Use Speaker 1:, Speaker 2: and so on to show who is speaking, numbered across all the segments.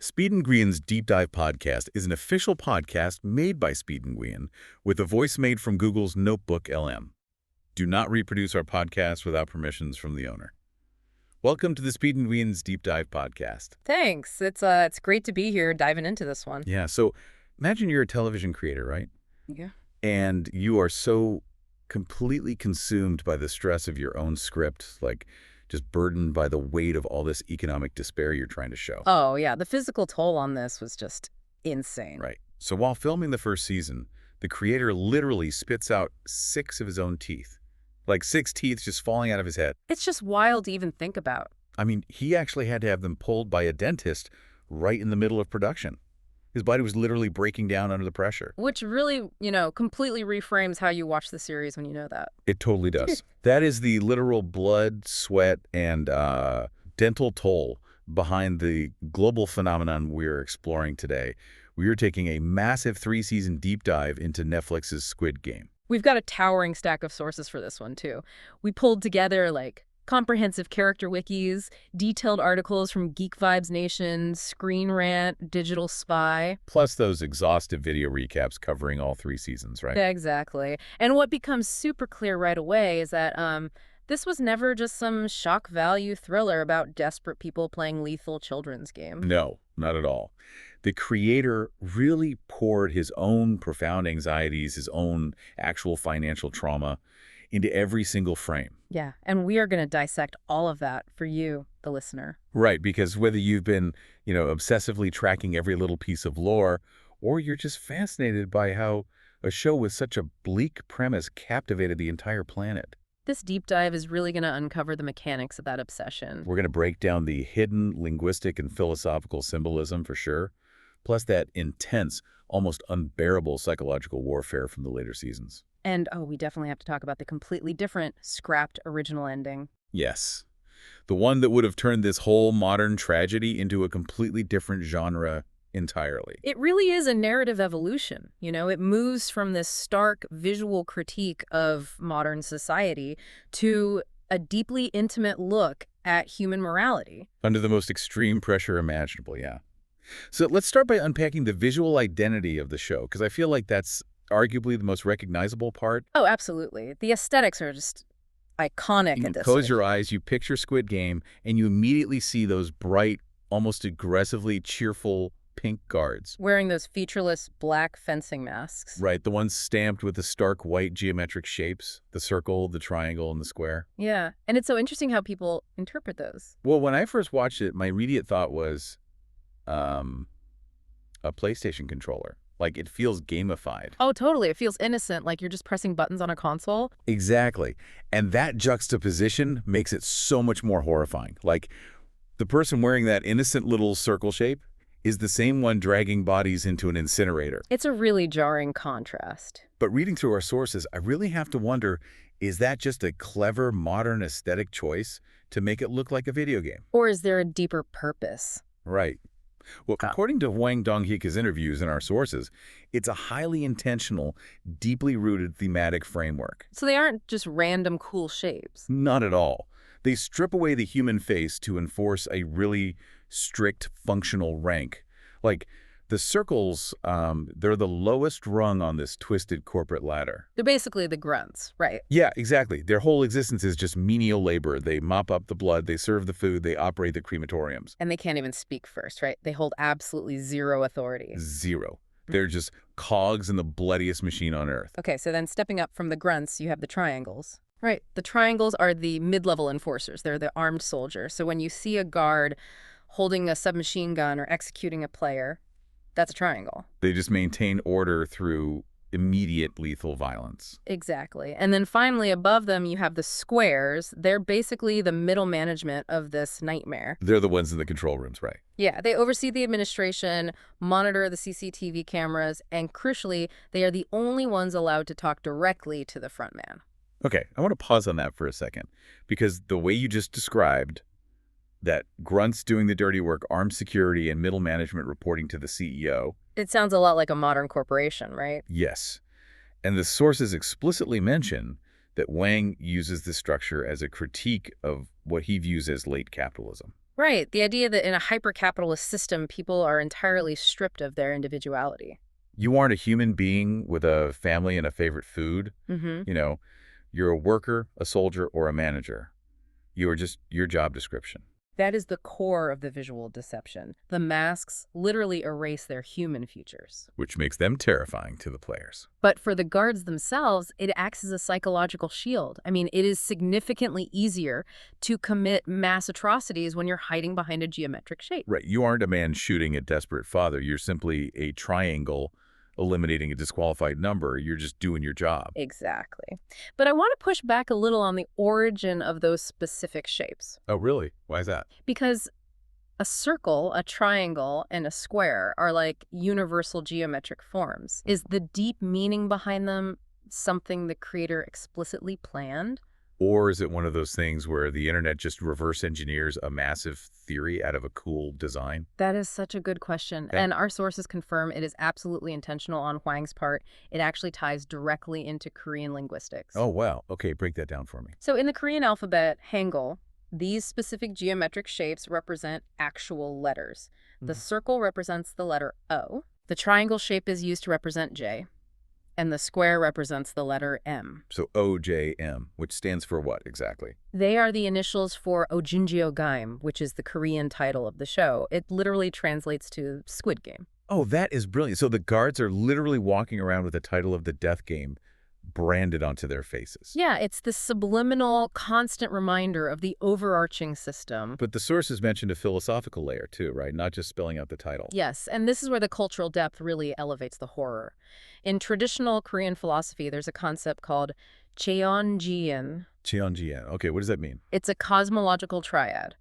Speaker 1: Speed and Nguyen's Deep Dive podcast is an official podcast made by Speed and Nguyen with a voice made from Google's Notebook LM. Do not reproduce our podcast without permissions from the owner. Welcome to the Speed and Nguyen's Deep Dive podcast.
Speaker 2: Thanks. It's great to be here diving into this one.
Speaker 1: Yeah, so imagine you're a television creator, right?
Speaker 2: Yeah.
Speaker 1: And you are so completely consumed by the stress of your own script, like just burdened by the weight of all this economic despair you're trying to show.
Speaker 2: Oh, yeah. The physical toll on this was just insane.
Speaker 1: Right. So while filming the first season, the creator literally spits out 6 of his own teeth. Like 6 teeth just falling out of his head.
Speaker 2: It's just wild to even think about.
Speaker 1: I mean, he actually had to have them pulled by a dentist right in the middle of production. His body was literally breaking down under the pressure.
Speaker 2: Which really, completely reframes how you watch the series when you know that.
Speaker 1: It totally does. That is the literal blood, sweat, and dental toll behind the global phenomenon we're exploring today. We are taking a massive 3-season deep dive into Netflix's Squid Game.
Speaker 2: We've got a towering stack of sources for this one, too. We pulled together, comprehensive character wikis, detailed articles from Geek Vibes Nation, Screen Rant, Digital Spy.
Speaker 1: Plus those exhaustive video recaps covering all 3 seasons, right?
Speaker 2: Yeah, exactly. And what becomes super clear right away is that this was never just some shock value thriller about desperate people playing lethal children's game.
Speaker 1: No, not at all. The creator really poured his own profound anxieties, his own actual financial trauma into every single frame.
Speaker 2: Yeah, and we are going to dissect all of that for you, the listener.
Speaker 1: Right, because whether you've been, obsessively tracking every little piece of lore, or you're just fascinated by how a show with such a bleak premise captivated the entire planet.
Speaker 2: This deep dive is really going to uncover the mechanics of that obsession.
Speaker 1: We're going to break down the hidden linguistic and philosophical symbolism for sure, plus that intense, almost unbearable psychological warfare from the later seasons.
Speaker 2: And, we definitely have to talk about the completely different, scrapped original ending.
Speaker 1: Yes. The one that would have turned this whole modern tragedy into a completely different genre entirely.
Speaker 2: It really is a narrative evolution. It moves from this stark visual critique of modern society to a deeply intimate look at human morality.
Speaker 1: Under the most extreme pressure imaginable, yeah. So let's start by unpacking the visual identity of the show, because I feel like that's arguably the most recognizable part.
Speaker 2: Oh, absolutely. The aesthetics are just iconic at this
Speaker 1: Close your eyes, you picture Squid Game, and you immediately see those bright, almost aggressively cheerful pink guards.
Speaker 2: Wearing those featureless black fencing masks.
Speaker 1: Right, the ones stamped with the stark white geometric shapes, the circle, the triangle, and the square.
Speaker 2: Yeah, and it's so interesting how people interpret those.
Speaker 1: Well, when I first watched it, my immediate thought was a PlayStation controller. Like, it feels gamified.
Speaker 2: Oh, totally. It feels innocent, like you're just pressing buttons on a console.
Speaker 1: Exactly. And that juxtaposition makes it so much more horrifying. Like, the person wearing that innocent little circle shape is the same one dragging bodies into an incinerator.
Speaker 2: It's a really jarring contrast.
Speaker 1: But reading through our sources, I really have to wonder, is that just a clever modern aesthetic choice to make it look like a video game?
Speaker 2: Or is there a deeper purpose?
Speaker 1: Right. Well, according to Hwang Dong-hyuk's interviews in our sources, it's a highly intentional, deeply rooted thematic framework.
Speaker 2: So they aren't just random cool shapes.
Speaker 1: Not at all. They strip away the human face to enforce a really strict functional rank. Like, the circles, they're the lowest rung on this twisted corporate ladder.
Speaker 2: They're basically the grunts, right?
Speaker 1: Yeah, exactly. Their whole existence is just menial labor. They mop up the blood, they serve the food, they operate the crematoriums.
Speaker 2: And they can't even speak first, right? They hold absolutely zero authority.
Speaker 1: Zero. They're just cogs in the bloodiest machine on earth.
Speaker 2: Okay, so then stepping up from the grunts, you have the triangles. Right. The triangles are the mid-level enforcers. They're the armed soldiers. So when you see a guard holding a submachine gun or executing a player, that's a triangle.
Speaker 1: They just maintain order through immediate lethal violence.
Speaker 2: Exactly. And then finally, above them, you have the squares. They're basically the middle management of this nightmare.
Speaker 1: They're the ones in the control rooms, right?
Speaker 2: Yeah, they oversee the administration, monitor the CCTV cameras, and crucially, they are the only ones allowed to talk directly to the front man.
Speaker 1: Okay, I want to pause on that for a second, because the way you just described that grunts doing the dirty work, armed security, and middle management reporting to the CEO.
Speaker 2: It sounds a lot like a modern corporation, right?
Speaker 1: Yes. And the sources explicitly mention that Hwang uses this structure as a critique of what he views as late capitalism.
Speaker 2: Right, the idea that in a hyper-capitalist system, people are entirely stripped of their individuality.
Speaker 1: You aren't a human being with a family and a favorite food.
Speaker 2: Mm-hmm.
Speaker 1: You know, you're a worker, a soldier, or a manager. You are just your job description.
Speaker 2: That is the core of the visual deception. The masks literally erase their human features.
Speaker 1: Which makes them terrifying to the players.
Speaker 2: But for the guards themselves, it acts as a psychological shield. I mean, it is significantly easier to commit mass atrocities when you're hiding behind a geometric shape.
Speaker 1: Right, you aren't a man shooting a desperate father. You're simply a triangle eliminating a disqualified number. You're just doing your job.
Speaker 2: Exactly. But I want to push back a little on the origin of those specific shapes.
Speaker 1: Oh, really? Why is that?
Speaker 2: Because a circle, a triangle, and a square are like universal geometric forms. Is the deep meaning behind them something the creator explicitly planned?
Speaker 1: Or is it one of those things where the internet just reverse engineers a massive theory out of a cool design?
Speaker 2: That is such a good question.
Speaker 1: Okay.
Speaker 2: And our sources confirm it is absolutely intentional on Hwang's part. It actually ties directly into Korean linguistics.
Speaker 1: Oh, wow. Okay, break that down for me.
Speaker 2: So in the Korean alphabet, Hangul, these specific geometric shapes represent actual letters. The circle represents the letter O. The triangle shape is used to represent J. And the square represents the letter M.
Speaker 1: So OJM, which stands for what exactly?
Speaker 2: They are the initials for Ojinjyo Gaim, which is the Korean title of the show. It literally translates to Squid Game.
Speaker 1: Oh, that is brilliant. So the guards are literally walking around with the title of the death game branded onto their faces.
Speaker 2: Yeah, it's the subliminal, constant reminder of the overarching system.
Speaker 1: But the sources mentioned a philosophical layer too, right? Not just spelling out the title.
Speaker 2: Yes, and this is where the cultural depth really elevates the horror. In traditional Korean philosophy, there's a concept called Seong Gi-hun.
Speaker 1: Seong Gi-hun. Okay, what does that mean?
Speaker 2: It's a cosmological triad.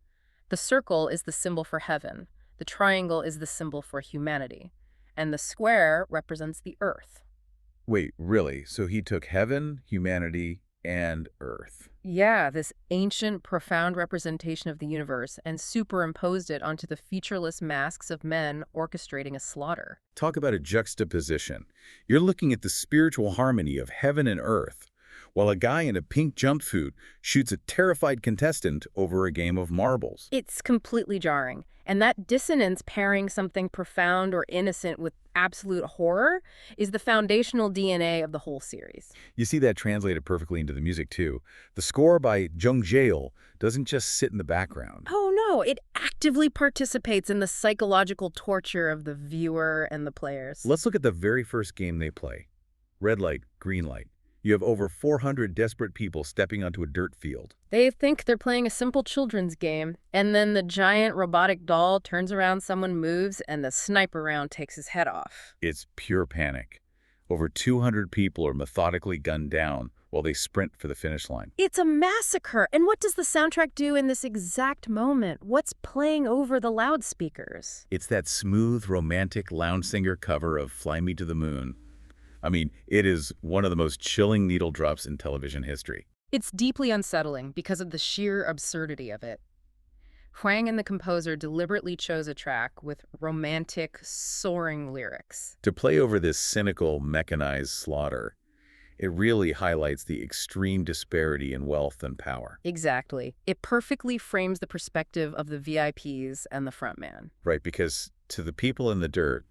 Speaker 2: The circle is the symbol for heaven. The triangle is the symbol for humanity. And the square represents the earth.
Speaker 1: Wait, really? So he took heaven, humanity, and earth.
Speaker 2: Yeah, this ancient, profound representation of the universe and superimposed it onto the featureless masks of men orchestrating a slaughter.
Speaker 1: Talk about a juxtaposition. You're looking at the spiritual harmony of heaven and earth, while a guy in a pink jumpsuit shoots a terrified contestant over a game of marbles.
Speaker 2: It's completely jarring. And that dissonance pairing something profound or innocent with absolute horror is the foundational DNA of the whole series.
Speaker 1: You see that translated perfectly into the music, too. The score by Jung Jae-il doesn't just sit in the background.
Speaker 2: Oh no, it actively participates in the psychological torture of the viewer and the players.
Speaker 1: Let's look at the very first game they play. Red light, green light. You have over 400 desperate people stepping onto a dirt field.
Speaker 2: They think they're playing a simple children's game, and then the giant robotic doll turns around, someone moves, and the sniper round takes his head off.
Speaker 1: It's pure panic. Over 200 people are methodically gunned down while they sprint for the finish line.
Speaker 2: It's a massacre! And what does the soundtrack do in this exact moment? What's playing over the loudspeakers?
Speaker 1: It's that smooth, romantic lounge singer cover of Fly Me to the Moon. I mean, it is one of the most chilling needle drops in television history.
Speaker 2: It's deeply unsettling because of the sheer absurdity of it. Hwang and the composer deliberately chose a track with romantic, soaring lyrics.
Speaker 1: To play over this cynical, mechanized slaughter, it really highlights the extreme disparity in wealth and power.
Speaker 2: Exactly. It perfectly frames the perspective of the VIPs and the frontman.
Speaker 1: Right, because to the people in the dirt,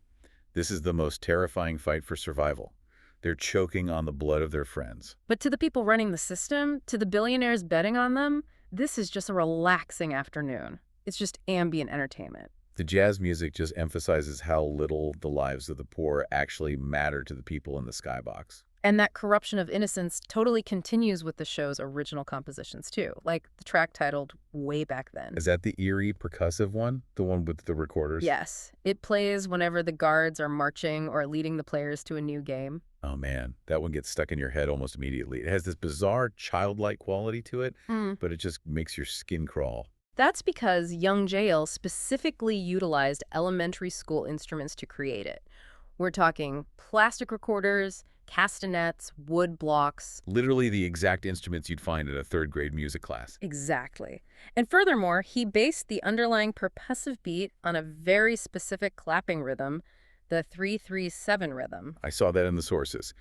Speaker 1: this is the most terrifying fight for survival. They're choking on the blood of their friends.
Speaker 2: But to the people running the system, to the billionaires betting on them, this is just a relaxing afternoon. It's just ambient entertainment.
Speaker 1: The jazz music just emphasizes how little the lives of the poor actually matter to the people in the skybox.
Speaker 2: And that corruption of innocence totally continues with the show's original compositions, too, like the track titled Way Back Then.
Speaker 1: Is that the eerie percussive one? The one with the recorders?
Speaker 2: Yes. It plays whenever the guards are marching or leading the players to a new game.
Speaker 1: Oh, man. That one gets stuck in your head almost immediately. It has this bizarre, childlike quality to it, but it just makes your skin crawl.
Speaker 2: That's because Jung Jae-il specifically utilized elementary school instruments to create it. We're talking plastic recorders, castanets, wood blocks.
Speaker 1: Literally the exact instruments you'd find in a third-grade music class.
Speaker 2: Exactly. And furthermore, he based the underlying percussive beat on a very specific clapping rhythm, the 3-3-7 rhythm.
Speaker 1: I saw that in the sources.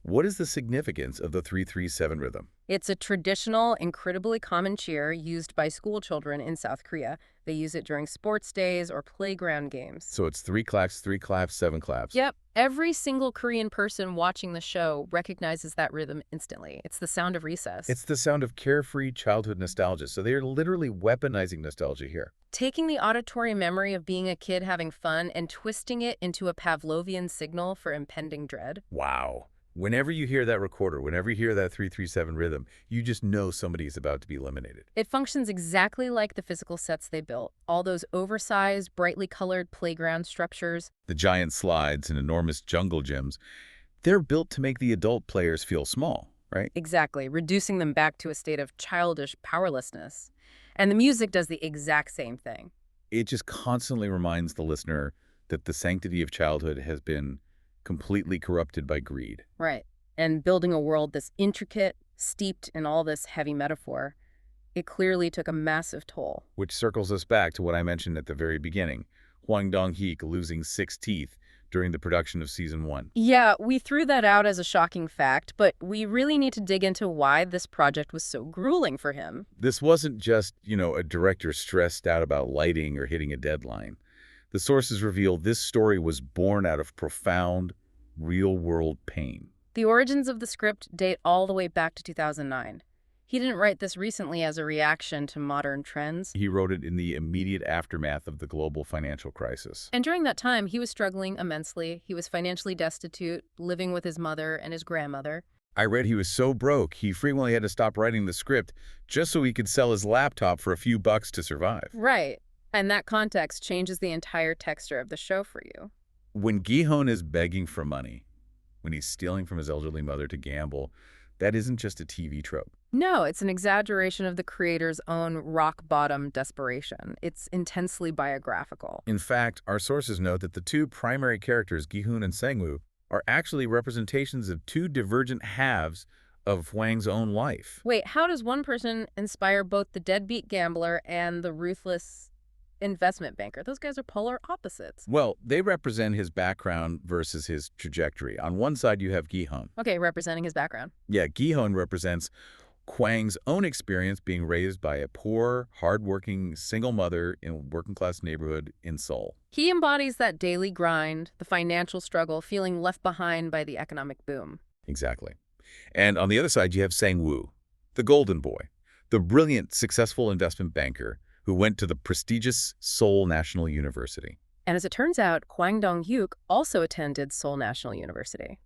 Speaker 1: What is the significance of the 3-3-7 rhythm?
Speaker 2: It's a traditional, incredibly common cheer used by school children in South Korea. They use it during sports days or playground games.
Speaker 1: So it's 3 claps, 3 claps, 7 claps.
Speaker 2: Yep, every single Korean person watching the show recognizes that rhythm instantly. It's the sound of recess.
Speaker 1: It's the sound of carefree childhood nostalgia. So they are literally weaponizing nostalgia here.
Speaker 2: Taking the auditory memory of being a kid having fun and twisting it into a Pavlovian signal for impending dread.
Speaker 1: Wow. Whenever you hear that recorder, whenever you hear that 3-3-7 rhythm, you just know somebody is about to be eliminated.
Speaker 2: It functions exactly like the physical sets they built. All those oversized, brightly colored playground structures.
Speaker 1: The giant slides and enormous jungle gyms, they're built to make the adult players feel small, right?
Speaker 2: Exactly, reducing them back to a state of childish powerlessness. And the music does the exact same thing.
Speaker 1: It just constantly reminds the listener that the sanctity of childhood has been completely corrupted by greed.
Speaker 2: Right. And building a world this intricate, steeped in all this heavy metaphor, it clearly took a massive toll.
Speaker 1: Which circles us back to what I mentioned at the very beginning, Hwang Dong-hyuk losing 6 teeth during the production of Season 1.
Speaker 2: Yeah, we threw that out as a shocking fact, but we really need to dig into why this project was so grueling for him.
Speaker 1: This wasn't just, a director stressed out about lighting or hitting a deadline. The sources reveal this story was born out of profound, real-world pain.
Speaker 2: The origins of the script date all the way back to 2009. He didn't write this recently as a reaction to modern trends.
Speaker 1: He wrote it in the immediate aftermath of the global financial crisis.
Speaker 2: And during that time, he was struggling immensely. He was financially destitute, living with his mother and his grandmother.
Speaker 1: I read he was so broke, he frequently had to stop writing the script just so he could sell his laptop for a few bucks to survive.
Speaker 2: Right. And that context changes the entire texture of the show for you.
Speaker 1: When Gi-hun is begging for money, when he's stealing from his elderly mother to gamble, that isn't just a TV trope.
Speaker 2: No, it's an exaggeration of the creator's own rock-bottom desperation. It's intensely biographical.
Speaker 1: In fact, our sources note that the two primary characters, Gi-hun and Sang-woo, are actually representations of two divergent halves of Hwang's own life.
Speaker 2: Wait, how does one person inspire both the deadbeat gambler and the ruthless investment banker? Those guys are polar opposites.
Speaker 1: Well, they represent his background versus his trajectory. On one side, you have Gi-hun.
Speaker 2: Okay, representing his background.
Speaker 1: Yeah, Gi-hun represents Hwang's own experience being raised by a poor, hardworking single mother in a working-class neighborhood in Seoul.
Speaker 2: He embodies that daily grind, the financial struggle, feeling left behind by the economic boom.
Speaker 1: Exactly. And on the other side, you have Sang-woo, the golden boy, the brilliant, successful investment banker who went to the prestigious Seoul National University.
Speaker 2: And as it turns out, Hwang Dong-hyuk also attended Seoul National University.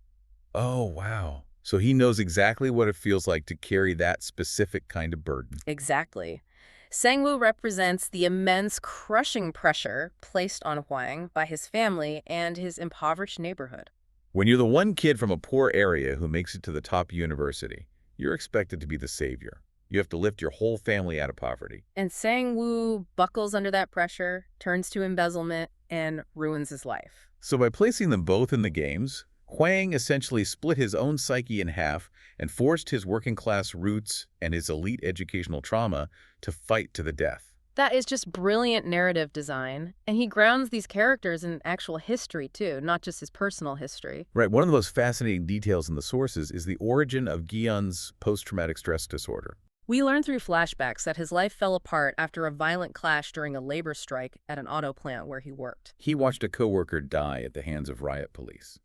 Speaker 1: Oh, wow. So he knows exactly what it feels like to carry that specific kind of burden.
Speaker 2: Exactly. Sang-woo represents the immense, crushing pressure placed on Hwang by his family and his impoverished neighborhood.
Speaker 1: When you're the one kid from a poor area who makes it to the top university, you're expected to be the savior. You have to lift your whole family out of poverty.
Speaker 2: And Sang-woo buckles under that pressure, turns to embezzlement, and ruins his life.
Speaker 1: So by placing them both in the games, Hwang essentially split his own psyche in half and forced his working-class roots and his elite educational trauma to fight to the death.
Speaker 2: That is just brilliant narrative design, and he grounds these characters in actual history, too, not just his personal history.
Speaker 1: Right. One of the most fascinating details in the sources is the origin of Gi-hun's post-traumatic stress disorder.
Speaker 2: We learn through flashbacks that his life fell apart after a violent clash during a labor strike at an auto plant where he worked.
Speaker 1: He watched a coworker die at the hands of riot police.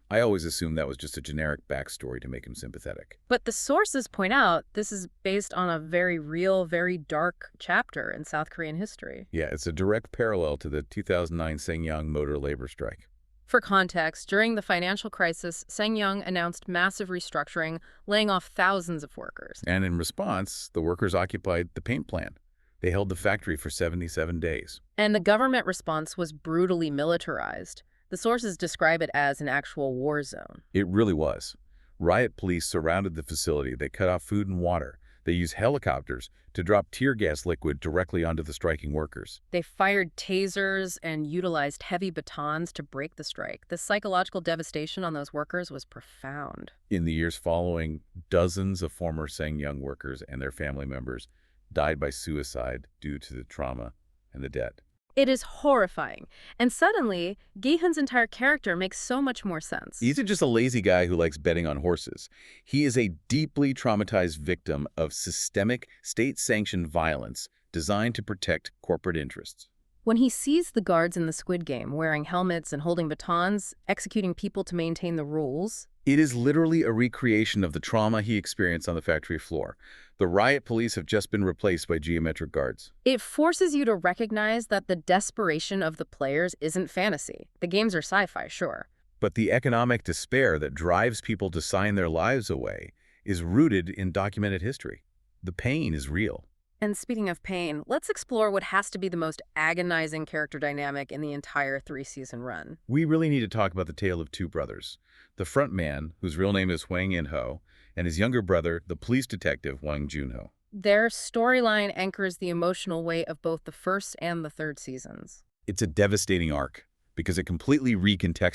Speaker 1: I always assumed that was just a generic backstory to make him sympathetic.
Speaker 2: But the sources point out this is based on a very real, very dark chapter in South Korean history.
Speaker 1: Yeah, it's a direct parallel to the 2009 Seongyang motor labor strike.
Speaker 2: For context, during the financial crisis, Seongyang announced massive restructuring, laying off thousands of workers.
Speaker 1: And in response, the workers occupied the paint plant. They held the factory for 77 days.
Speaker 2: And the government response was brutally militarized. The sources describe it as an actual war zone.
Speaker 1: It really was. Riot police surrounded the facility. They cut off food and water. They used helicopters to drop tear gas liquid directly onto the striking workers.
Speaker 2: They fired tasers and utilized heavy batons to break the strike. The psychological devastation on those workers was profound.
Speaker 1: In the years following, dozens of former Seongyang workers and their family members died by suicide due to the trauma and the debt.
Speaker 2: It is horrifying. And suddenly, Gi-hun's entire character makes so much more sense.
Speaker 1: He isn't just a lazy guy who likes betting on horses. He is a deeply traumatized victim of systemic, state-sanctioned violence designed to protect corporate interests.
Speaker 2: When he sees the guards in the Squid Game wearing helmets and holding batons, executing people to maintain the rules,
Speaker 1: It is literally a recreation of the trauma he experienced on the factory floor. The riot police have just been replaced by geometric guards.
Speaker 2: it forces you to recognize that the desperation of the players isn't fantasy. The games are sci-fi, sure.
Speaker 1: But the economic despair that drives people to sign their lives away is rooted in documented history. The pain is real.
Speaker 2: And speaking of pain, let's explore what has to be the most agonizing character dynamic in the entire three-season run.
Speaker 1: We really need to talk about the tale of two brothers. The front man, whose real name is Hwang In-ho, and his younger brother, the police detective Hwang Jun-ho.
Speaker 2: Their storyline anchors the emotional weight of both the first and the third seasons.
Speaker 1: It's a devastating arc because it completely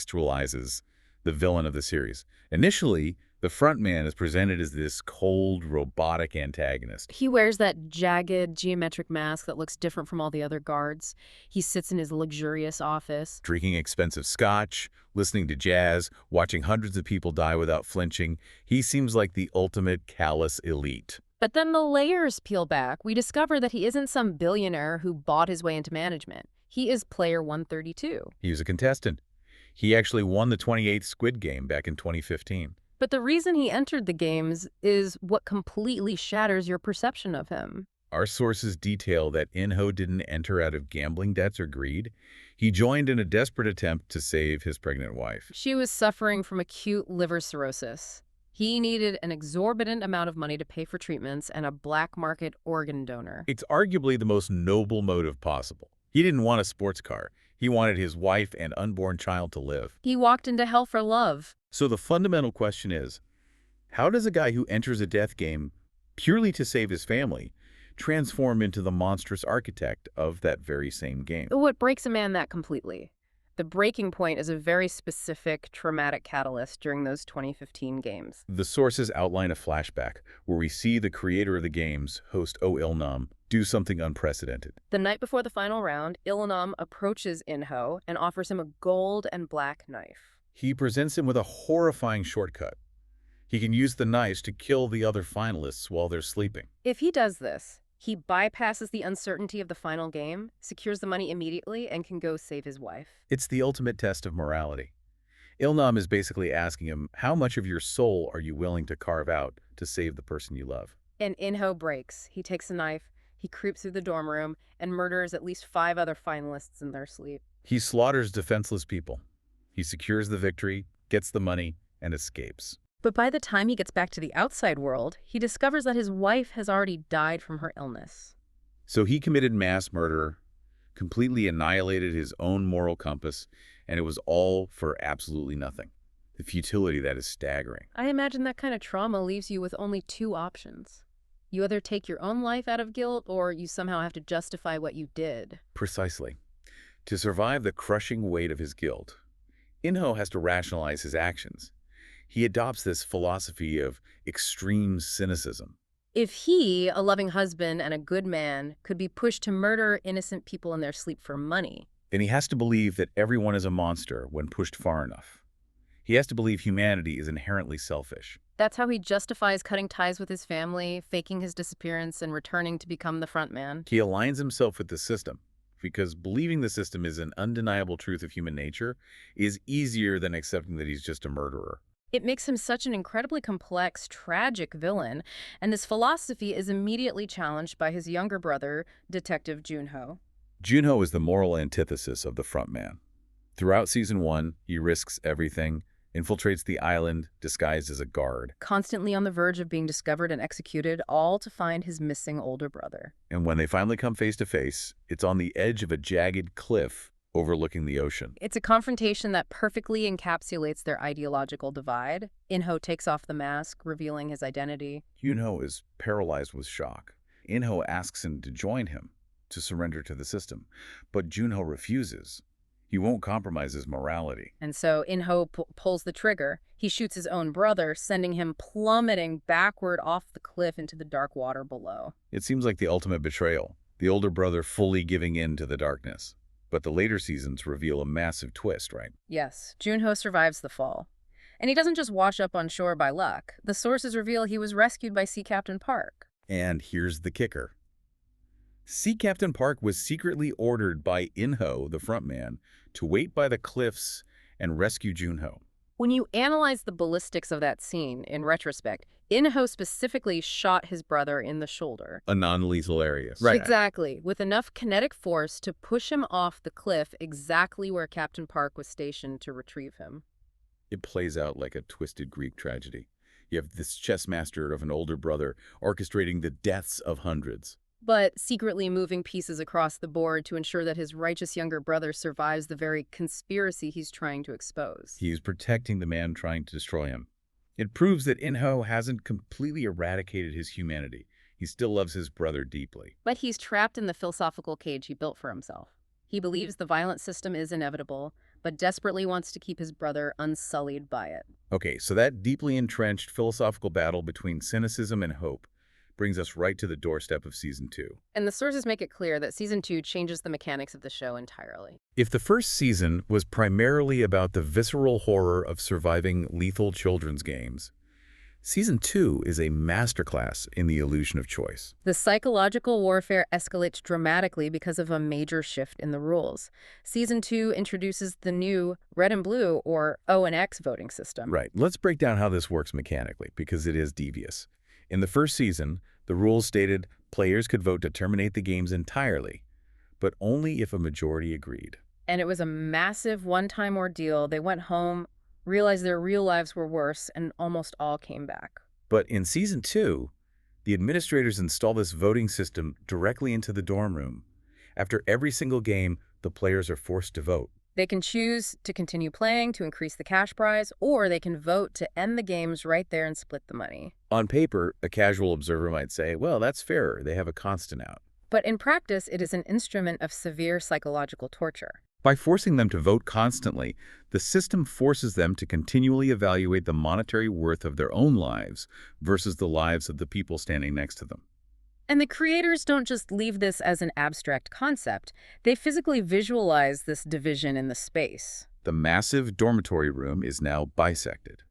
Speaker 1: recontextualizes the villain of the series. Initially, the front man is presented as this cold, robotic antagonist.
Speaker 2: He wears that jagged, geometric mask that looks different from all the other guards. He sits in his luxurious office.
Speaker 1: Drinking expensive scotch, listening to jazz, watching hundreds of people die without flinching, he seems like the ultimate callous elite.
Speaker 2: But then the layers peel back. We discover that he isn't some billionaire who bought his way into management. He is player 132.
Speaker 1: He was a contestant. He actually won the 28th Squid Game back in 2015.
Speaker 2: But the reason he entered the games is what completely shatters your perception of him.
Speaker 1: Our sources detail that In-ho didn't enter out of gambling debts or greed. He joined in a desperate attempt to save his pregnant wife.
Speaker 2: She was suffering from acute liver cirrhosis. He needed an exorbitant amount of money to pay for treatments and a black market organ donor.
Speaker 1: It's arguably the most noble motive possible. He didn't want a sports car. He wanted his wife and unborn child to live.
Speaker 2: He walked into hell for love.
Speaker 1: So the fundamental question is, how does a guy who enters a death game purely to save his family transform into the monstrous architect of that very same game?
Speaker 2: What breaks a man that completely? The breaking point is a very specific traumatic catalyst during those 2015 games.
Speaker 1: The sources outline a flashback where we see the creator of the games, host Oh Il-nam, do something unprecedented.
Speaker 2: The night before the final round, Il-nam approaches In-ho and offers him a gold and black knife.
Speaker 1: He presents him with a horrifying shortcut. He can use the knives to kill the other finalists while they're sleeping.
Speaker 2: If he does this, he bypasses the uncertainty of the final game, secures the money immediately, and can go save his wife.
Speaker 1: It's the ultimate test of morality. Il-nam is basically asking him, how much of your soul are you willing to carve out to save the person you love?
Speaker 2: And In-ho breaks. He takes a knife, he creeps through the dorm room, and murders at least 5 other finalists in their sleep.
Speaker 1: He slaughters defenseless people. He secures the victory, gets the money, and escapes.
Speaker 2: But by the time he gets back to the outside world, he discovers that his wife has already died from her illness.
Speaker 1: So he committed mass murder, completely annihilated his own moral compass, and it was all for absolutely nothing. The futility that is staggering.
Speaker 2: I imagine that kind of trauma leaves you with only 2 options. You either take your own life out of guilt, or you somehow have to justify what you did.
Speaker 1: Precisely. To survive the crushing weight of his guilt, In-ho has to rationalize his actions. He adopts this philosophy of extreme cynicism.
Speaker 2: If he, a loving husband and a good man, could be pushed to murder innocent people in their sleep for money,
Speaker 1: Then he has to believe that everyone is a monster when pushed far enough. He has to believe humanity is inherently selfish.
Speaker 2: that's how he justifies cutting ties with his family, faking his disappearance, and returning to become the front man.
Speaker 1: He aligns himself with the system because believing the system is an undeniable truth of human nature is easier than accepting that he's just a murderer.
Speaker 2: It makes him such an incredibly complex, tragic villain, and this philosophy is immediately challenged by his younger brother, Detective Jun-ho.
Speaker 1: Jun-ho is the moral antithesis of the front man. Throughout Season 1, he risks everything, infiltrates the island disguised as a guard,
Speaker 2: Constantly on the verge of being discovered and executed, all to find his missing older brother.
Speaker 1: and when they finally come face to face, it's on the edge of a jagged cliff overlooking the ocean.
Speaker 2: It's a confrontation that perfectly encapsulates their ideological divide. In-ho takes off the mask, revealing his identity.
Speaker 1: Jun-ho is paralyzed with shock. In-ho asks him to join him, to surrender to the system, but Jun-ho refuses. He won't compromise his morality.
Speaker 2: And so In-ho pulls the trigger. He shoots his own brother, sending him plummeting backward off the cliff into the dark water below.
Speaker 1: It seems like the ultimate betrayal, the older brother fully giving in to the darkness. But the later seasons reveal a massive twist, right?
Speaker 2: Yes, Jun-ho survives the fall. And he doesn't just wash up on shore by luck. The sources reveal he was rescued by Sea Captain Park.
Speaker 1: And here's the kicker. Sea Captain Park was secretly ordered by In-ho, the frontman, to wait by the cliffs and rescue Jun-ho.
Speaker 2: When you analyze the ballistics of that scene, in retrospect, In-ho specifically shot his brother in the shoulder.
Speaker 1: A non-lethal area.
Speaker 2: Right. Exactly, with enough kinetic force to push him off the cliff exactly where Captain Park was stationed to retrieve him.
Speaker 1: It plays out like a twisted Greek tragedy. You have this chess master of an older brother orchestrating the deaths of hundreds.
Speaker 2: But secretly moving pieces across the board to ensure that his righteous younger brother survives the very conspiracy he's trying to expose.
Speaker 1: He is protecting the man trying to destroy him. It proves that In-ho hasn't completely eradicated his humanity. He still loves his brother deeply.
Speaker 2: But he's trapped in the philosophical cage he built for himself. He believes the violent system is inevitable, but desperately wants to keep his brother unsullied by it.
Speaker 1: Okay, so that deeply entrenched philosophical battle between cynicism and hope brings us right to the doorstep of Season 2.
Speaker 2: And the sources make it clear that Season 2 changes the mechanics of the show entirely.
Speaker 1: If the first season was primarily about the visceral horror of surviving lethal children's games, Season 2 is a masterclass in the illusion of choice.
Speaker 2: The psychological warfare escalates dramatically because of a major shift in the rules. Season 2 introduces the new red and blue, or O and X, voting system.
Speaker 1: Right. Let's break down how this works mechanically, because it is devious. In the first season, the rules stated players could vote to terminate the games entirely, but only if a majority agreed.
Speaker 2: And it was a massive one-time ordeal. They went home, realized their real lives were worse, and almost all came back.
Speaker 1: But in Season 2, the administrators install this voting system directly into the dorm room. After every single game, the players are forced to vote.
Speaker 2: They can choose to continue playing to increase the cash prize, or they can vote to end the games right there and split the money.
Speaker 1: On paper, a casual observer might say, well, that's fairer. They have a constant out.
Speaker 2: But in practice, it is an instrument of severe psychological torture.
Speaker 1: By forcing them to vote constantly, the system forces them to continually evaluate the monetary worth of their own lives versus the lives of the people standing next to them.
Speaker 2: And the creators don't just leave this as an abstract concept. They physically visualize this division in the space.
Speaker 1: The massive dormitory room is now bisected.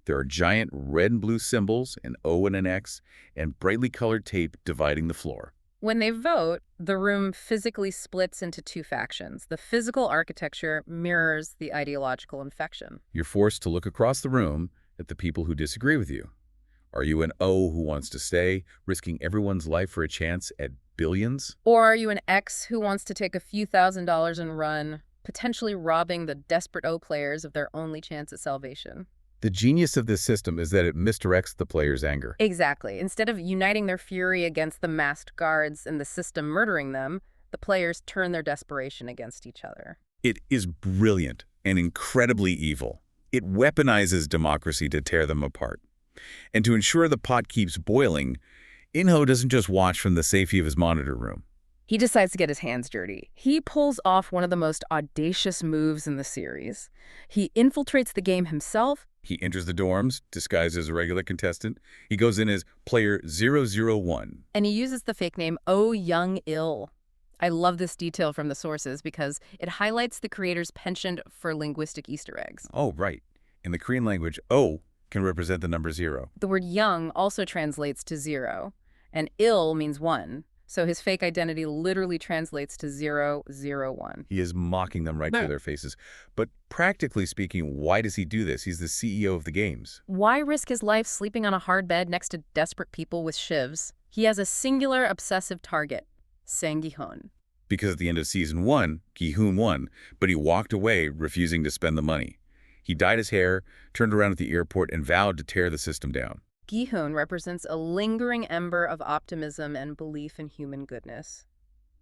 Speaker 1: There are giant red and blue symbols, an O and an X, and brightly colored tape dividing the floor.
Speaker 2: When they vote, the room physically splits into two factions. The physical architecture mirrors the ideological infection.
Speaker 1: You're forced to look across the room at the people who disagree with you. Are you an O who wants to stay, risking everyone's life for a chance at billions?
Speaker 2: Or are you an X who wants to take a few $1,000s and run, potentially robbing the desperate O players of their only chance at salvation?
Speaker 1: The genius of this system is that it misdirects the player's anger.
Speaker 2: Exactly. Instead of uniting their fury against the masked guards and the system murdering them, the players turn their desperation against each other.
Speaker 1: It is brilliant and incredibly evil. It weaponizes democracy to tear them apart. And to ensure the pot keeps boiling, In-ho doesn't just watch from the safety of his monitor room.
Speaker 2: He decides to get his hands dirty. He pulls off one of the most audacious moves in the series. He infiltrates the game himself.
Speaker 1: He enters the dorms, disguised as a regular contestant. He goes in as player 001.
Speaker 2: And he uses the fake name Oh Young-il. I love this detail from the sources because it highlights the creator's penchant for linguistic Easter eggs.
Speaker 1: Oh, right. In the Korean language, O can represent the number 0.
Speaker 2: The word young also translates to 0, and il means 1. So his fake identity literally translates to 001.
Speaker 1: He is mocking them right to their faces. But practically speaking, why does he do this? He's the CEO of the games.
Speaker 2: Why risk his life sleeping on a hard bed next to desperate people with shivs? He has a singular obsessive target, Seong Gi-hun.
Speaker 1: Because at the end of Season 1, Gi-hun won, but he walked away, refusing to spend the money. He dyed his hair, turned around at the airport, and vowed to tear the system down.
Speaker 2: Gi-hun represents a lingering ember of optimism and belief in human goodness.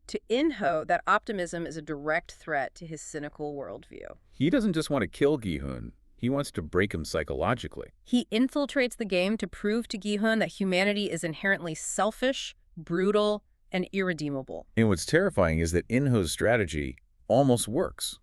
Speaker 2: To In-ho, that optimism is a direct threat to his cynical worldview.
Speaker 1: He doesn't just want to kill Gi-hun. He wants to break him psychologically.
Speaker 2: He infiltrates the game to prove to Gi-hun that humanity is inherently selfish, brutal, and irredeemable.
Speaker 1: And what's terrifying is that In-ho's strategy almost works.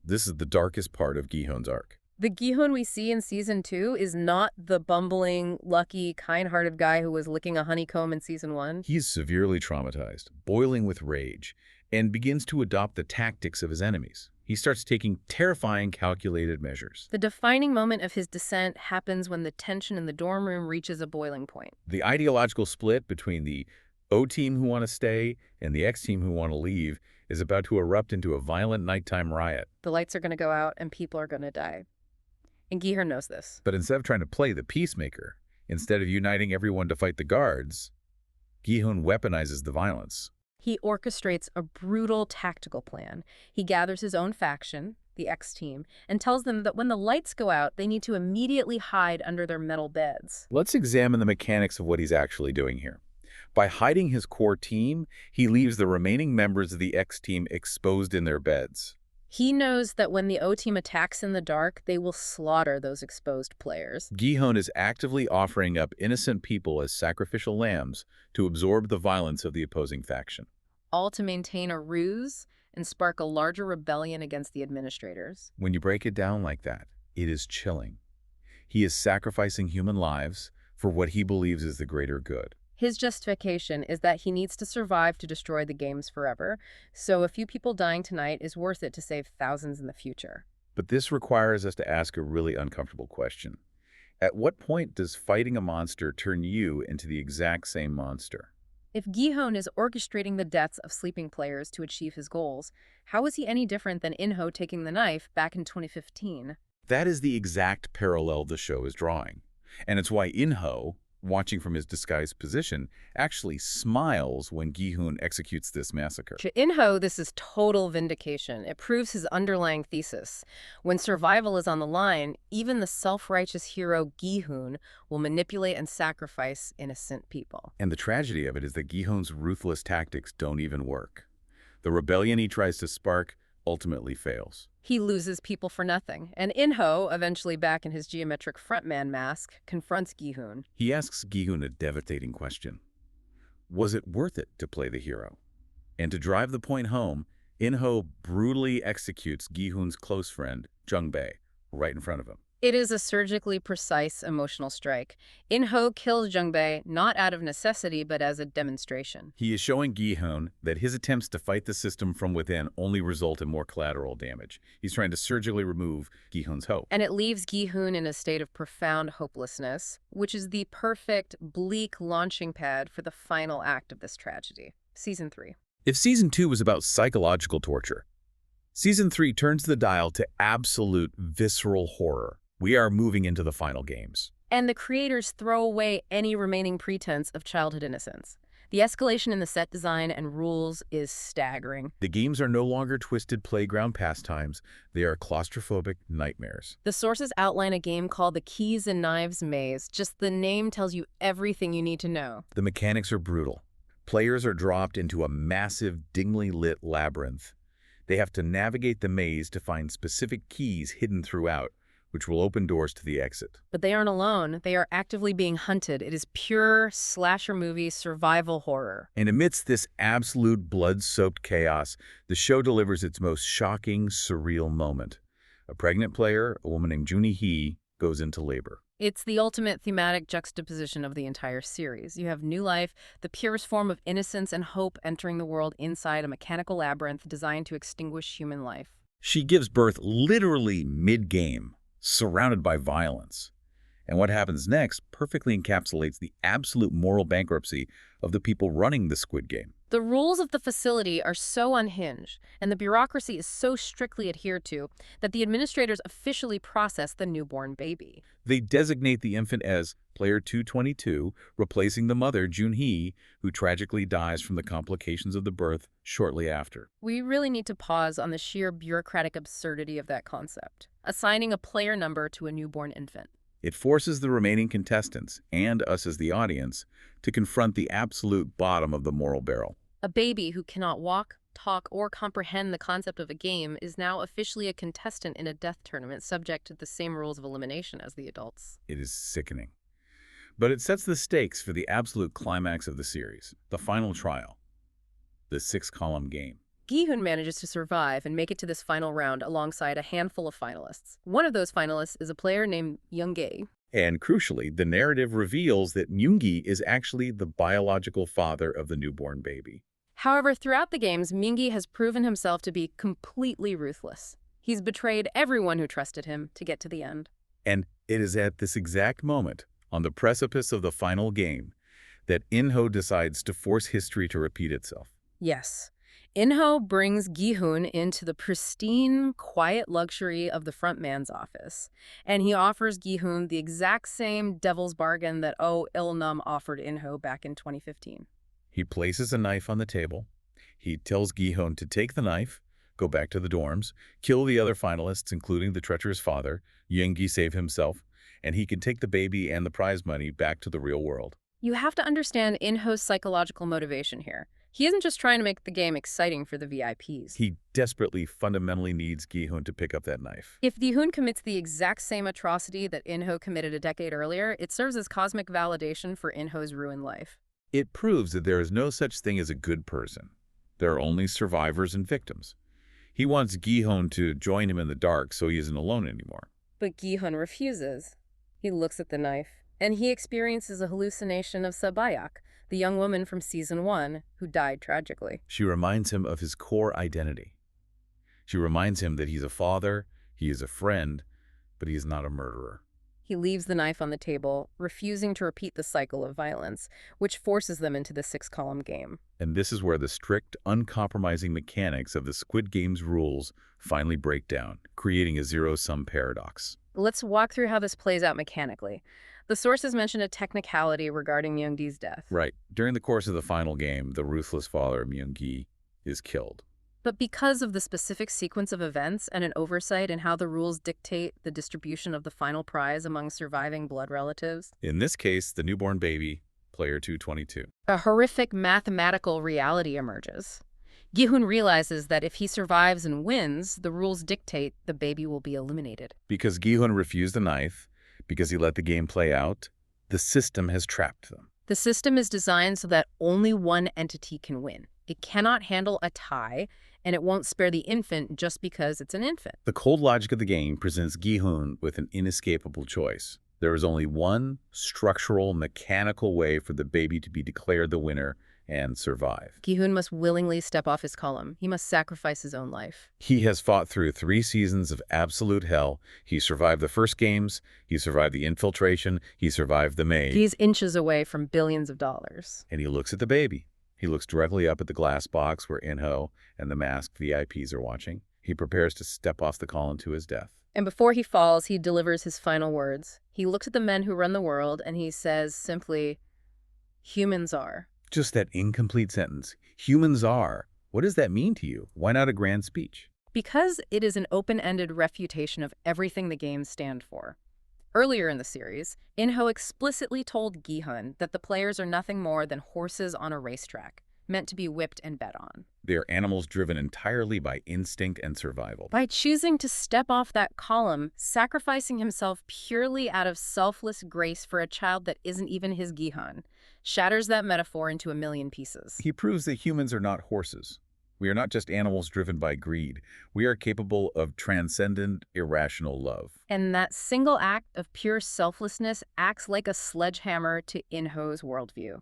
Speaker 1: This is the darkest part of Gi-hun's arc.
Speaker 2: The Gi-hun we see in Season 2 is not the bumbling, lucky, kind-hearted guy who was licking a honeycomb in Season 1.
Speaker 1: He's severely traumatized, boiling with rage, and begins to adopt the tactics of his enemies. He starts taking terrifying, calculated measures.
Speaker 2: The defining moment of his descent happens when the tension in the dorm room reaches a boiling point.
Speaker 1: The ideological split between the O team who want to stay and the X team who want to leave is about to erupt into a violent nighttime riot.
Speaker 2: The lights are going to go out and people are going to die. And Gi-hun knows this.
Speaker 1: But instead of trying to play the peacemaker, instead of uniting everyone to fight the guards, Gi-hun weaponizes the violence.
Speaker 2: He orchestrates a brutal tactical plan. He gathers his own faction, the X team, and tells them that when the lights go out, they need to immediately hide under their metal beds.
Speaker 1: Let's examine the mechanics of what he's actually doing here. By hiding his core team, he leaves the remaining members of the X team exposed in their beds.
Speaker 2: He knows that when the O team attacks in the dark, they will slaughter those exposed players.
Speaker 1: Gi-hun is actively offering up innocent people as sacrificial lambs to absorb the violence of the opposing faction.
Speaker 2: All to maintain a ruse and spark a larger rebellion against the administrators.
Speaker 1: When you break it down like that, it is chilling. He is sacrificing human lives for what he believes is the greater good.
Speaker 2: His justification is that he needs to survive to destroy the games forever, so a few people dying tonight is worth it to save thousands in the future.
Speaker 1: But this requires us to ask a really uncomfortable question. At what point does fighting a monster turn you into the exact same monster?
Speaker 2: If Gi-hun is orchestrating the deaths of sleeping players to achieve his goals, how is he any different than In-ho taking the knife back in 2015?
Speaker 1: That is the exact parallel the show is drawing. And it's why In-ho, watching from his disguised position, actually smiles when Gi-hun executes this massacre.
Speaker 2: To In-ho, this is total vindication. It proves his underlying thesis. When survival is on the line, even the self-righteous hero Gi-hun will manipulate and sacrifice innocent people.
Speaker 1: And the tragedy of it is that Gi-hun's ruthless tactics don't even work. The rebellion he tries to spark ultimately fails.
Speaker 2: He loses people for nothing, and In-ho, eventually back in his geometric frontman mask, confronts Gi-hun.
Speaker 1: He asks Gi-hun a devastating question. Was it worth it to play the hero? And to drive the point home, In-ho brutally executes Gi-hun's close friend, Jung-bae, right in front of him.
Speaker 2: It is a surgically precise emotional strike. In-ho kills Jung-bae not out of necessity, but as a demonstration.
Speaker 1: He is showing Gi-hun that his attempts to fight the system from within only result in more collateral damage. He's trying to surgically remove Gi-hun's hope.
Speaker 2: And it leaves Gi-hun in a state of profound hopelessness, which is the perfect, bleak launching pad for the final act of this tragedy. Season 3.
Speaker 1: If Season 2 was about psychological torture, Season 3 turns the dial to absolute visceral horror. We are moving into the final games.
Speaker 2: And the creators throw away any remaining pretense of childhood innocence. The escalation in the set design and rules is staggering.
Speaker 1: The games are no longer twisted playground pastimes. They are claustrophobic nightmares.
Speaker 2: The sources outline a game called the Keys and Knives Maze. Just the name tells you everything you need to know.
Speaker 1: The mechanics are brutal. Players are dropped into a massive, dimly lit labyrinth. They have to navigate the maze to find specific keys hidden throughout, which will open doors to the exit.
Speaker 2: But they aren't alone. They are actively being hunted. It is pure slasher movie survival horror.
Speaker 1: And amidst this absolute blood-soaked chaos, the show delivers its most shocking, surreal moment. A pregnant player, a woman named Juni-hee, goes into labor.
Speaker 2: It's the ultimate thematic juxtaposition of the entire series. You have new life, the purest form of innocence and hope entering the world inside a mechanical labyrinth designed to extinguish human life.
Speaker 1: She gives birth literally mid-game, surrounded by violence. And what happens next perfectly encapsulates the absolute moral bankruptcy of the people running the Squid Game.
Speaker 2: The rules of the facility are so unhinged, and the bureaucracy is so strictly adhered to, that the administrators officially process the newborn baby.
Speaker 1: They designate the infant as Player 222, replacing the mother, Jun-hee, who tragically dies from the complications of the birth shortly after.
Speaker 2: We really need to pause on the sheer bureaucratic absurdity of that concept, assigning a player number to a newborn infant.
Speaker 1: It forces the remaining contestants, and us as the audience, to confront the absolute bottom of the moral barrel.
Speaker 2: A baby who cannot walk, talk, or comprehend the concept of a game is now officially a contestant in a death tournament subject to the same rules of elimination as the adults.
Speaker 1: It is sickening. But it sets the stakes for the absolute climax of the series, the final trial, the 6-column game.
Speaker 2: Gi-hun manages to survive and make it to this final round alongside a handful of finalists. One of those finalists is a player named Nguyen.
Speaker 1: And crucially, the narrative reveals that Nguyen is actually the biological father of the newborn baby.
Speaker 2: However, throughout the games, Mingi has proven himself to be completely ruthless. He's betrayed everyone who trusted him to get to the end.
Speaker 1: And it is at this exact moment, on the precipice of the final game, that In-ho decides to force history to repeat itself.
Speaker 2: Yes. In-ho brings Gi-hun into the pristine, quiet luxury of the front man's office, and he offers Gi-hun the exact same devil's bargain that Oh Il-nam offered In-ho back in 2015.
Speaker 1: He places a knife on the table. He tells Gi-hun to take the knife, go back to the dorms, kill the other finalists, including the treacherous father, Yoongi save himself, and he can take the baby and the prize money back to the real world.
Speaker 2: You have to understand In-ho's psychological motivation here. He isn't just trying to make the game exciting for the VIPs.
Speaker 1: He desperately, fundamentally needs Gi-hun to pick up that knife.
Speaker 2: If Gi-hun commits the exact same atrocity that In-ho committed a decade earlier, it serves as cosmic validation for In-ho's ruined life.
Speaker 1: It proves that there is no such thing as a good person. There are only survivors and victims. He wants Gi-hun to join him in the dark so he isn't alone anymore.
Speaker 2: But Gi-hun refuses. He looks at the knife, and he experiences a hallucination of Sabayak, the young woman from Season 1 who died tragically.
Speaker 1: She reminds him of his core identity. She reminds him that he's a father, he is a friend, but he is not a murderer.
Speaker 2: He leaves the knife on the table, refusing to repeat the cycle of violence, which forces them into the 6-column game.
Speaker 1: And this is where the strict, uncompromising mechanics of the Squid Game's rules finally break down, creating a zero-sum paradox.
Speaker 2: Let's walk through how this plays out mechanically. The sources mention a technicality regarding Myung-gi's death.
Speaker 1: Right. During the course of the final game, the ruthless father of Myung-gi is killed.
Speaker 2: But because of the specific sequence of events and an oversight in how the rules dictate the distribution of the final prize among surviving blood relatives,
Speaker 1: In this case, the newborn baby, player 222.
Speaker 2: a horrific mathematical reality emerges. Gi-hun realizes that if he survives and wins, the rules dictate the baby will be eliminated.
Speaker 1: Because Gi-hun refused the knife, because he let the game play out, the system has trapped them.
Speaker 2: The system is designed so that only one entity can win. It cannot handle a tie, and it won't spare the infant just because it's an infant.
Speaker 1: The cold logic of the game presents Gi-hun with an inescapable choice. There is only one structural, mechanical way for the baby to be declared the winner and survive.
Speaker 2: Gi-hun must willingly step off his column. He must sacrifice his own life.
Speaker 1: He has fought through 3 seasons of absolute hell. He survived the first games, he survived the infiltration, he survived the maid.
Speaker 2: He's inches away from billions of dollars.
Speaker 1: And he looks at the baby. He looks directly up at the glass box where In-ho and the masked VIPs are watching. He prepares to step off the column to his death.
Speaker 2: And before he falls, he delivers his final words. He looks at the men who run the world, and he says simply, "Humans are."
Speaker 1: Just that incomplete sentence. Humans are. What does that mean to you? Why not a grand speech?
Speaker 2: Because it is an open-ended refutation of everything the games stand for. Earlier in the series, In-ho explicitly told Gi-hun that the players are nothing more than horses on a racetrack, meant to be whipped and bet on.
Speaker 1: They are animals driven entirely by instinct and survival.
Speaker 2: By choosing to step off that column, sacrificing himself purely out of selfless grace for a child that isn't even his Gi-hun, shatters that metaphor into a million pieces.
Speaker 1: He proves that humans are not horses. We are not just animals driven by greed. We are capable of transcendent, irrational love.
Speaker 2: And that single act of pure selflessness acts like a sledgehammer to In-ho's worldview.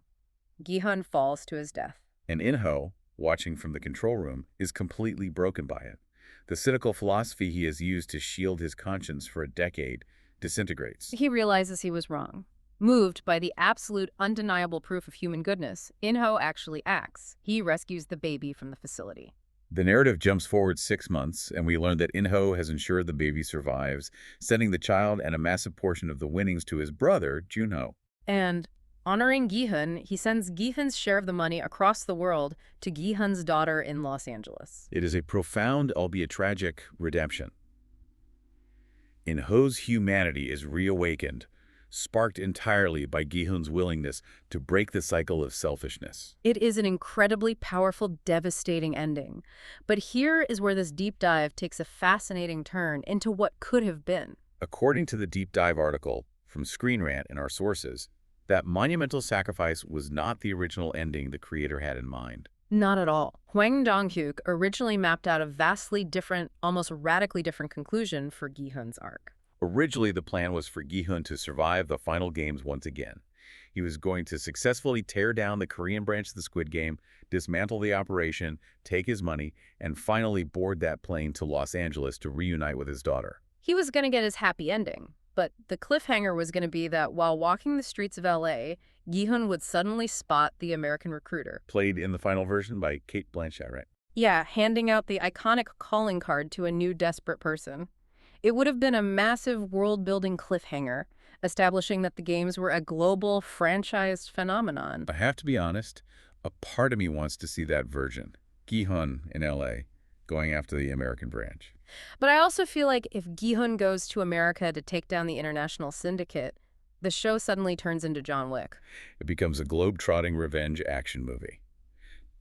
Speaker 2: Gi-hun falls to his death.
Speaker 1: And In-ho, watching from the control room, is completely broken by it. The cynical philosophy he has used to shield his conscience for a decade disintegrates.
Speaker 2: He realizes he was wrong. Moved by the absolute undeniable proof of human goodness, In-ho actually acts. He rescues the baby from the facility.
Speaker 1: The narrative jumps forward 6 months, and we learn that In-ho has ensured the baby survives, sending the child and a massive portion of the winnings to his brother, Jun-ho.
Speaker 2: And, honoring Gi-hun, he sends Gi-hun's share of the money across the world to Gi-hun's daughter in Los Angeles.
Speaker 1: It is a profound, albeit tragic, redemption. In-ho's humanity is reawakened, sparked entirely by Gi-hun's willingness to break the cycle of selfishness.
Speaker 2: It is an incredibly powerful, devastating ending. But here is where this deep dive takes a fascinating turn into what could have been.
Speaker 1: According to the deep dive article from Screen Rant and our sources, that monumental sacrifice was not the original ending the creator had in mind.
Speaker 2: Not at all. Hwang Dong-hyuk originally mapped out a vastly different, almost radically different conclusion for Gi-hun's arc.
Speaker 1: Originally, the plan was for Gi-hun to survive the final games once again. He was going to successfully tear down the Korean branch of the Squid Game, dismantle the operation, take his money, and finally board that plane to Los Angeles to reunite with his daughter.
Speaker 2: He was going to get his happy ending, but the cliffhanger was going to be that while walking the streets of L.A., Gi-hun would suddenly spot the American recruiter.
Speaker 1: Played in the final version by Cate Blanchett, right?
Speaker 2: Yeah, handing out the iconic calling card to a new desperate person. It would have been a massive world-building cliffhanger, establishing that the games were a global, franchised phenomenon.
Speaker 1: I have to be honest, a part of me wants to see that version. Gi-hun in L.A. going after the American branch.
Speaker 2: But I also feel like if Gi-hun goes to America to take down the international syndicate, the show suddenly turns into John Wick.
Speaker 1: It becomes a globe-trotting revenge action movie.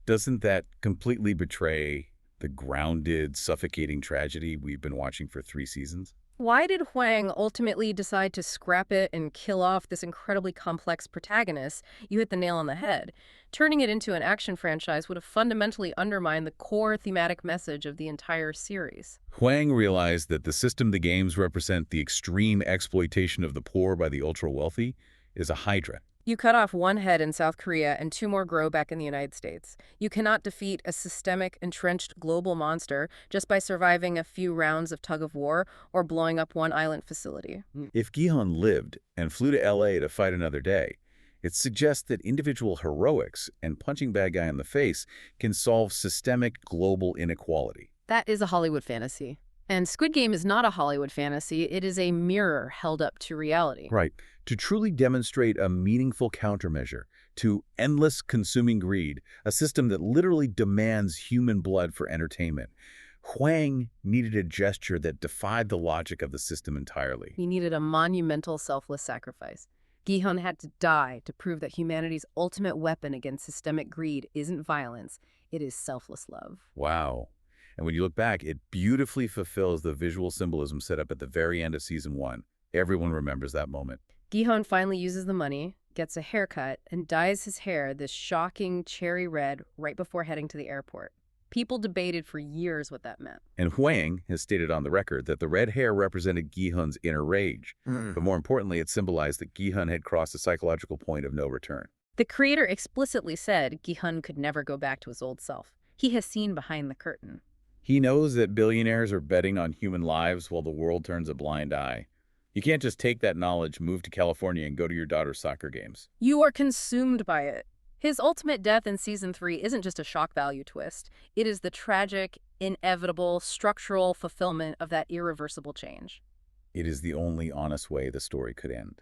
Speaker 1: Doesn't that completely betray the grounded, suffocating tragedy we've been watching for 3 seasons?
Speaker 2: Why did Hwang ultimately decide to scrap it and kill off this incredibly complex protagonist? You hit the nail on the head. Turning it into an action franchise would have fundamentally undermined the core thematic message of the entire series.
Speaker 1: Hwang realized that the system the games represent, the extreme exploitation of the poor by the ultra-wealthy, is a hydra.
Speaker 2: You cut off one head in South Korea and 2 more grow back in the United States. You cannot defeat a systemic, entrenched global monster just by surviving a few rounds of tug-of-war or blowing up one island facility.
Speaker 1: If Gi-hun lived and flew to L.A. to fight another day, it suggests that individual heroics and punching bad guy in the face can solve systemic global inequality.
Speaker 2: That is a Hollywood fantasy. And Squid Game is not a Hollywood fantasy. It is a mirror held up to reality.
Speaker 1: Right. To truly demonstrate a meaningful countermeasure to endless consuming greed, a system that literally demands human blood for entertainment, Hwang needed a gesture that defied the logic of the system entirely.
Speaker 2: He needed a monumental selfless sacrifice. Gi-hun had to die to prove that humanity's ultimate weapon against systemic greed isn't violence, it is selfless love.
Speaker 1: Wow. And when you look back, it beautifully fulfills the visual symbolism set up at the very end of season 1. Everyone remembers that moment.
Speaker 2: Gi-hun finally uses the money, gets a haircut, and dyes his hair this shocking cherry red right before heading to the airport. People debated for years what that meant.
Speaker 1: And Hwang has stated on the record that the red hair represented Gi-hun's inner rage. But more importantly, it symbolized that Gi-hun had crossed a psychological point of no return.
Speaker 2: The creator explicitly said Gi-hun could never go back to his old self. He has seen behind the curtain.
Speaker 1: He knows that billionaires are betting on human lives while the world turns a blind eye. You can't just take that knowledge, move to California, and go to your daughter's soccer games.
Speaker 2: You are consumed by it. His ultimate death in season 3 isn't just a shock value twist. It is the tragic, inevitable, structural fulfillment of that irreversible change.
Speaker 1: It is the only honest way the story could end.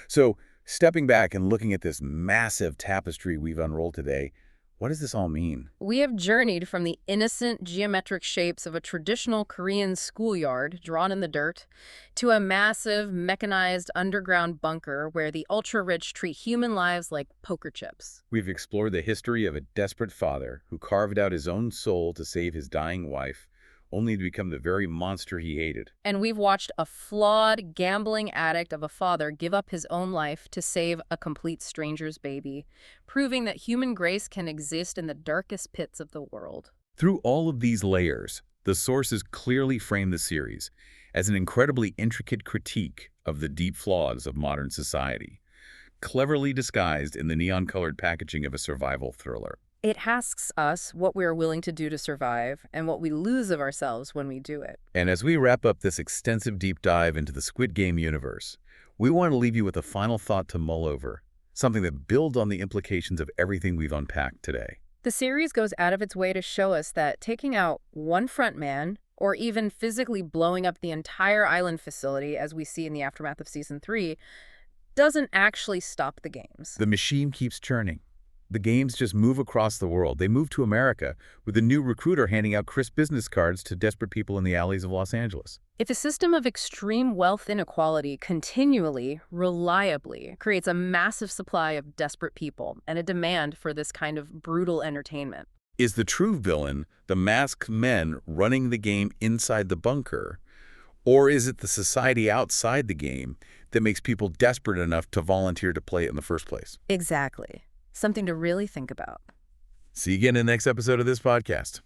Speaker 1: So, stepping back and looking at this massive tapestry we've unrolled today, what does this all mean?
Speaker 2: We have journeyed from the innocent geometric shapes of a traditional Korean schoolyard drawn in the dirt to a massive, mechanized underground bunker where the ultra-rich treat human lives like poker chips.
Speaker 1: We've explored the history of a desperate father who carved out his own soul to save his dying wife, only to become the very monster he hated.
Speaker 2: And we've watched a flawed, gambling addict of a father give up his own life to save a complete stranger's baby, proving that human grace can exist in the darkest pits of the world.
Speaker 1: Through all of these layers, the sources clearly frame the series as an incredibly intricate critique of the deep flaws of modern society, cleverly disguised in the neon-colored packaging of a survival thriller.
Speaker 2: It asks us what we are willing to do to survive and what we lose of ourselves when we do it.
Speaker 1: And as we wrap up this extensive deep dive into the Squid Game universe, we want to leave you with a final thought to mull over, something that builds on the implications of everything we've unpacked today.
Speaker 2: The series goes out of its way to show us that taking out one front man, or even physically blowing up the entire island facility, as we see in the aftermath of Season 3, doesn't actually stop the games.
Speaker 1: The machine keeps churning. The games just move across the world. They move to America, with a new recruiter handing out crisp business cards to desperate people in the alleys of Los Angeles.
Speaker 2: If a system of extreme wealth inequality continually, reliably creates a massive supply of desperate people and a demand for this kind of brutal entertainment.
Speaker 1: Is the true villain the masked men running the game inside the bunker? Or is it the society outside the game that makes people desperate enough to volunteer to play it in the first place?
Speaker 2: Exactly. Something to really think about.
Speaker 1: See you again in the next episode of this podcast.